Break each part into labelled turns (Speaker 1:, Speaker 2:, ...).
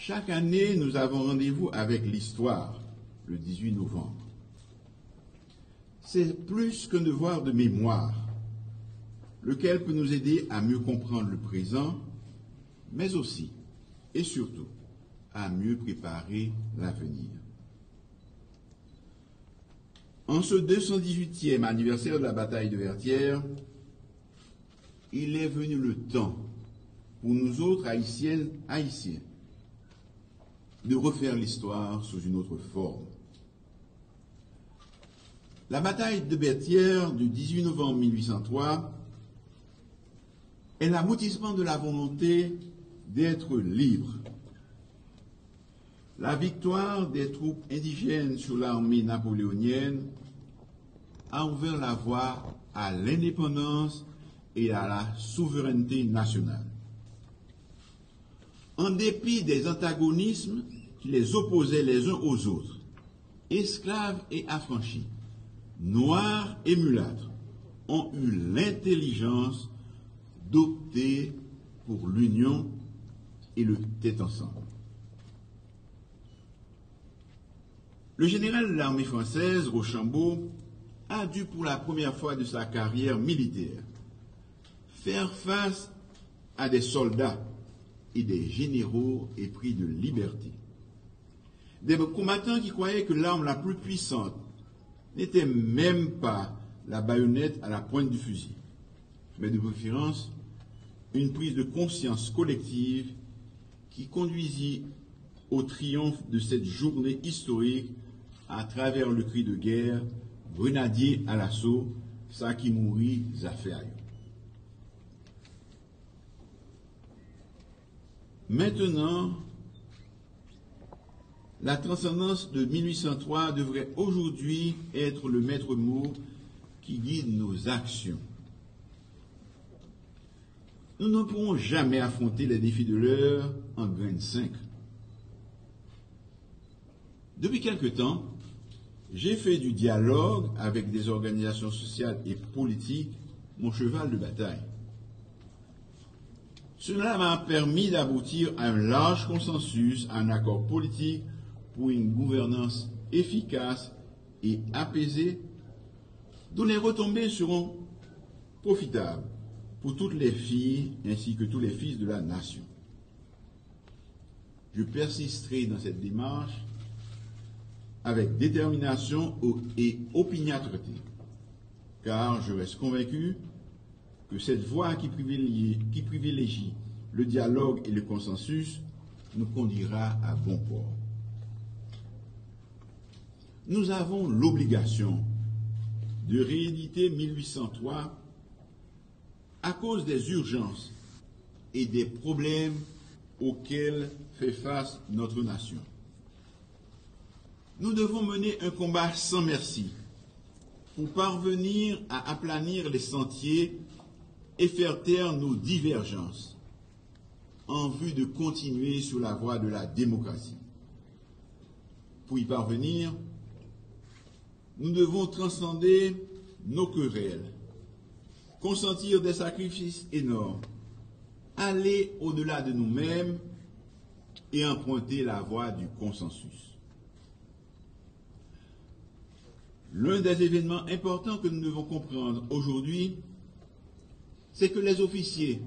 Speaker 1: Chaque année, nous avons rendez-vous avec l'histoire, le 18 novembre. C'est plus qu'un devoir de mémoire, lequel peut nous aider à mieux comprendre le présent, mais aussi, et surtout, à mieux préparer l'avenir. En ce 218e anniversaire de la bataille de Vertières, il est venu le temps pour nous autres Haïtiennes, Haïtiens, de refaire l'histoire sous une autre forme. La bataille de Vertières du 18 novembre 1803 est l'aboutissement de la volonté d'être libre. La victoire des troupes indigènes sur l'armée napoléonienne a ouvert la voie à l'indépendance et à la souveraineté nationale. En dépit des antagonismes qui les opposaient les uns aux autres, esclaves et affranchis, noirs et mulâtres, ont eu l'intelligence d'opter pour l'union et le tête ensemble. Le général de l'armée française, Rochambeau, a dû pour la première fois de sa carrière militaire faire face à des soldats et des généraux épris de liberté. Des combattants qui croyaient que l'arme la plus puissante n'était même pas la baïonnette à la pointe du fusil, mais de préférence une prise de conscience collective qui conduisit au triomphe de cette journée historique à travers le cri de guerre, grenadier à l'assaut, ça qui mourit, affaires. Maintenant, la transcendance de 1803 devrait aujourd'hui être le maître mot qui guide nos actions. Nous ne pourrons jamais affronter les défis de l'heure en grain de 5. Depuis quelque temps, j'ai fait du dialogue avec des organisations sociales et politiques mon cheval de bataille. Cela m'a permis d'aboutir à un large consensus, à un accord politique pour une gouvernance efficace et apaisée, dont les retombées seront profitables pour toutes les filles ainsi que tous les fils de la nation. Je persisterai dans cette démarche avec détermination et opiniâtreté, car je reste convaincu que cette voie qui privilégie le dialogue et le consensus nous conduira à bon port. Nous avons l'obligation de rééditer 1803 à cause des urgences et des problèmes auxquels fait face notre nation. Nous devons mener un combat sans merci pour parvenir à aplanir les sentiers et faire taire nos divergences en vue de continuer sur la voie de la démocratie. Pour y parvenir, nous devons transcender nos querelles, consentir des sacrifices énormes, aller au-delà de nous-mêmes et emprunter la voie du consensus. L'un des événements importants que nous devons comprendre aujourd'hui, c'est que les officiers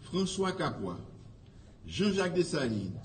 Speaker 1: François Capois, Jean-Jacques Dessalines